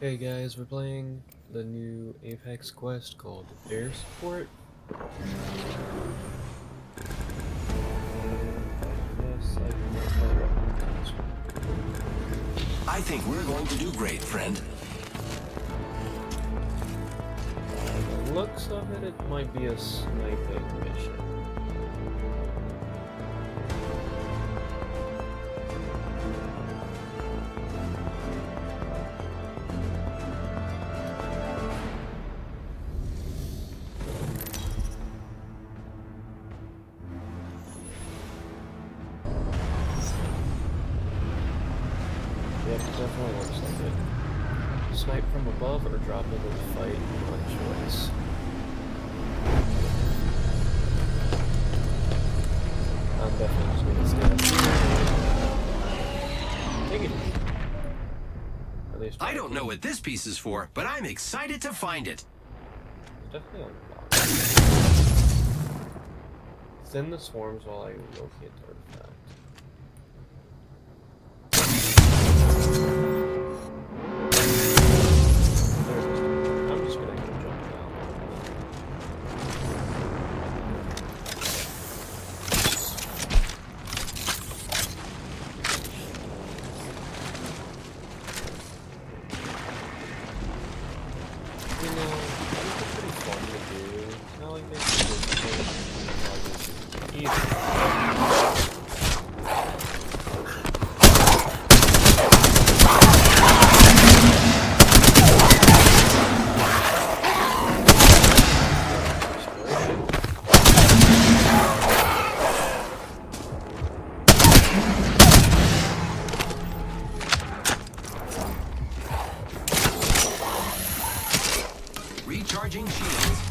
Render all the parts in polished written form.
Hey guys, we're playing the new Apex quest called Air Support. Yes, I can play weapons. I think we're going to do great, friend. By the looks of it, it might be a sniping mission. Yep, definitely looks like it. Snipe from above or drop into the fight on choice. I'm definitely just gonna stay up here. Take it easy. At least I don't know what this piece is for, but I'm excited to find it. There's definitely a lot. Thin the swarms while I locate the artifact. I'm just gonna go jump down. You know, it's pretty fun to do. It's not like they can just easy. Recharging shields.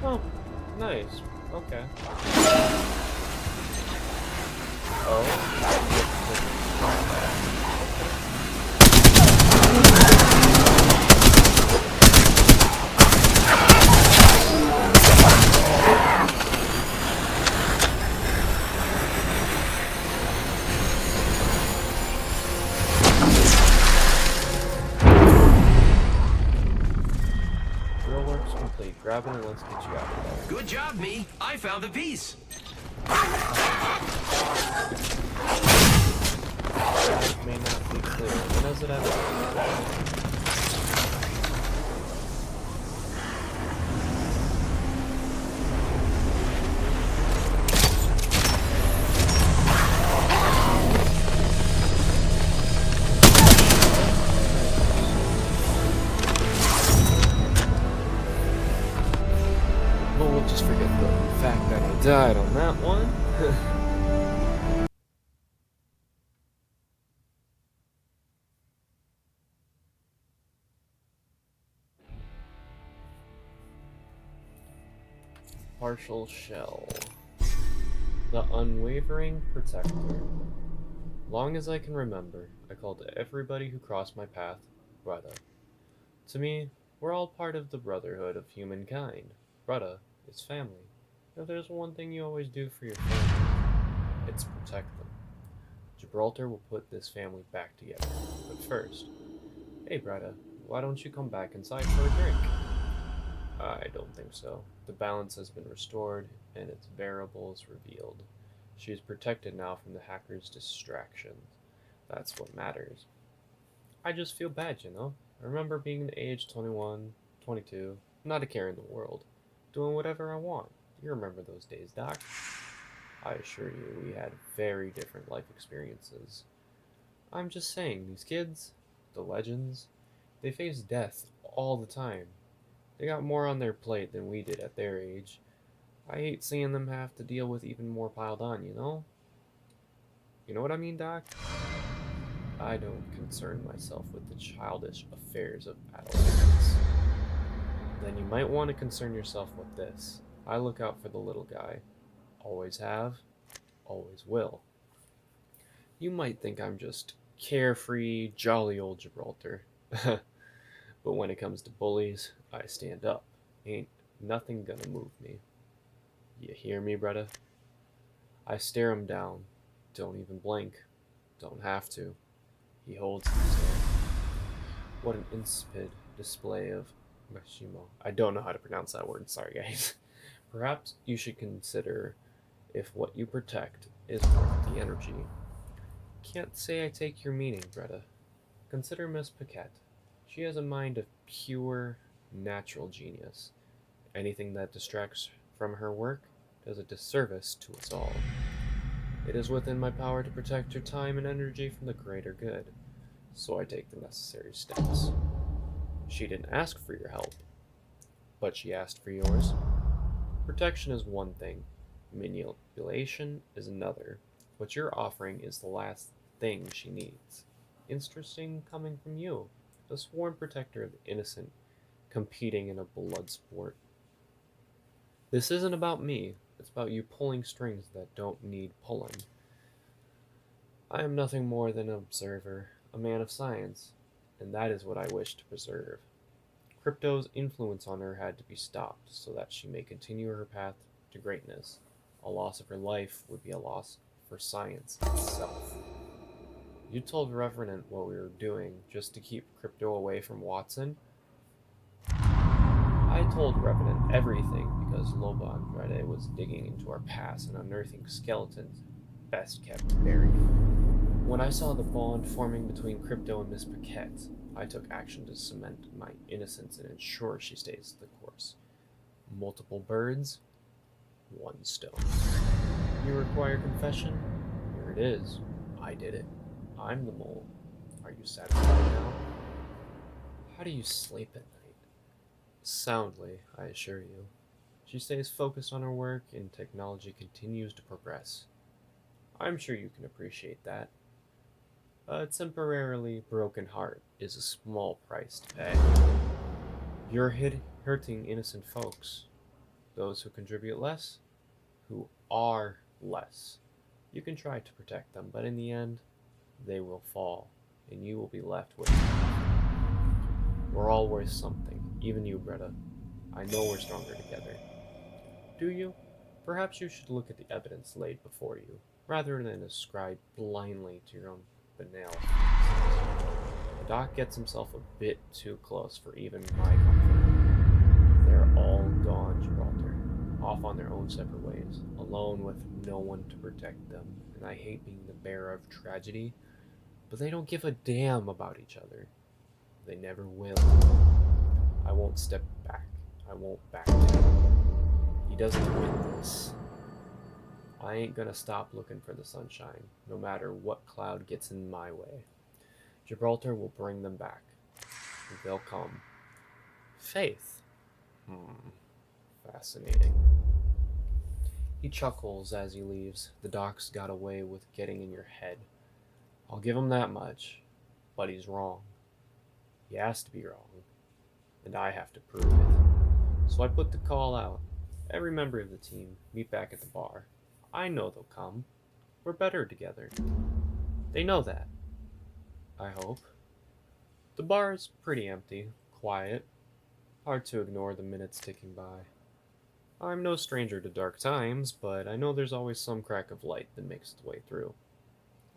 Oh, nice. Okay. Oh. Real work's complete. Grabbing it, let's get you out of there. Good job, me. I found the piece. It may not be clear. When does it have? Well, we'll just forget the fact that I died on that one. Partial shell. The unwavering protector. Long as I can remember, I called everybody who crossed my path brother. To me, we're all part of the brotherhood of humankind. Brother is family. If there's one thing you always do for your family, it's protect them. Gibraltar will put this family back together. But first, hey brother, why don't you come back inside for a drink? I don't think so. The balance has been restored, and its variables revealed. She is protected now from the hacker's distractions. That's what matters. I just feel bad, you know? I remember being the age 21, 22, not a care in the world, doing whatever I want. You remember those days, Doc? I assure you, we had very different life experiences. I'm just saying, these kids, the legends, they face death all the time. They got more on their plate than we did at their age. I hate seeing them have to deal with even more piled on, you know? You know what I mean, Doc? I don't concern myself with the childish affairs of adolescence. Then you might want to concern yourself with this. I look out for the little guy. Always have, always will. You might think I'm just carefree, jolly old Gibraltar. But when it comes to bullies, I stand up. Ain't nothing gonna move me. You hear me, Bretta? I stare him down. Don't even blink. Don't have to. He holds his stare. What an insipid display of Mashimo. I don't know how to pronounce that word. Sorry, guys. Perhaps you should consider if what you protect is worth the energy. Can't say I take your meaning, Greta. Consider Miss Paquette. She has a mind of pure, natural genius. Anything that distracts from her work does a disservice to us all. It is within my power to protect her time and energy from the greater good, so I take the necessary steps. She didn't ask for your help, but she asked for yours. Protection is one thing, manipulation is another. What you're offering is the last thing she needs. Interesting coming from you, the sworn protector of the innocent, competing in a blood sport. This isn't about me, it's about you pulling strings that don't need pulling. I am nothing more than an observer, a man of science, and that is what I wish to preserve. Crypto's influence on her had to be stopped so that she may continue her path to greatness. A loss of her life would be a loss for science itself. You told Revenant what we were doing just to keep Crypto away from Watson? I told Revenant everything because Loba Andrade was digging into our past and unearthing skeletons best kept buried. When I saw the bond forming between Crypto and Miss Paquette, I took action to cement my innocence and ensure she stays the course. Multiple birds, one stone. You require confession? Here it is. I did it. I'm the mole. Are you satisfied now? How do you sleep at night? Soundly, I assure you. She stays focused on her work and technology continues to progress. I'm sure you can appreciate that. A temporarily broken heart is a small price to pay. You're hurting innocent folks. Those who contribute less, who are less. You can try to protect them, but in the end, they will fall, and you will be left with nothing. We're all worth something, even you, Bretta. I know we're stronger together. Do you? Perhaps you should look at the evidence laid before you, rather than ascribe blindly to your own banal feelings. The Doc gets himself a bit too close for even my comfort. They're all gone, Gibraltar, off on their own separate ways, alone with no one to protect them, and I hate being the bearer of tragedy, but they don't give a damn about each other. They never will. I won't step back. I won't back down. He doesn't win this. I ain't gonna stop looking for the sunshine, no matter what cloud gets in my way. Gibraltar will bring them back. They'll come. Faith. Fascinating. He chuckles as he leaves. The Doc's got away with getting in your head. I'll give him that much, but he's wrong. He has to be wrong, and I have to prove it. So I put the call out. Every member of the team, meet back at the bar. I know they'll come. We're better together. They know that. I hope. The bar is pretty empty, quiet. Hard to ignore the minutes ticking by. I'm no stranger to dark times, but I know there's always some crack of light that makes its way through.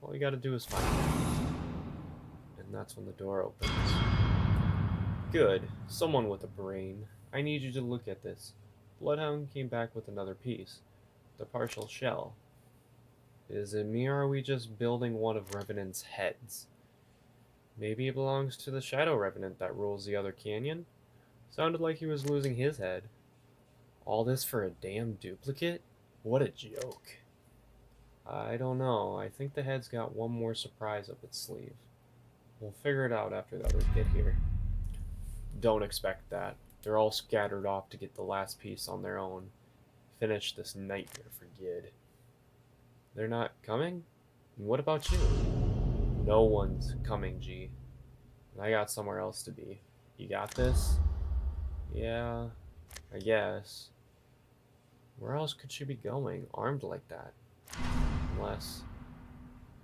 All you gotta do is find it. And that's when the door opens. Good. Someone with a brain. I need you to look at this. Bloodhound came back with another piece. The partial shell. Is it me, or are we just building one of Revenant's heads? Maybe it belongs to the Shadow Revenant that rules the other canyon? Sounded like he was losing his head. All this for a damn duplicate? What a joke. I don't know. I think the head's got one more surprise up its sleeve. We'll figure it out after the others get here. Don't expect that. They're all scattered off to get the last piece on their own. Finish this nightmare for good. They're not coming? And what about you? No one's coming, G. And I got somewhere else to be. You got this? Yeah, I guess. Where else could she be going, armed like that? Unless...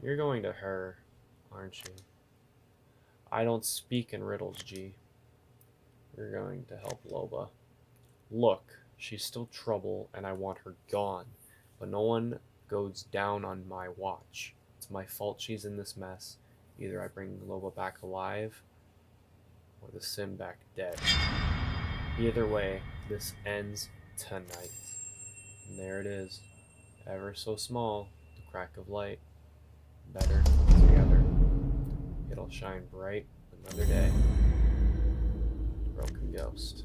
You're going to her, aren't you? I don't speak in riddles, G. You're going to help Loba. Look, she's still trouble, and I want her gone. But no one goes down on my watch. It's my fault she's in this mess. Either I bring Loba back alive, or the Sim back dead. Either way, this ends tonight. And there it is. Ever so small, the crack of light. Better together. It'll shine bright another day. Broken Ghost.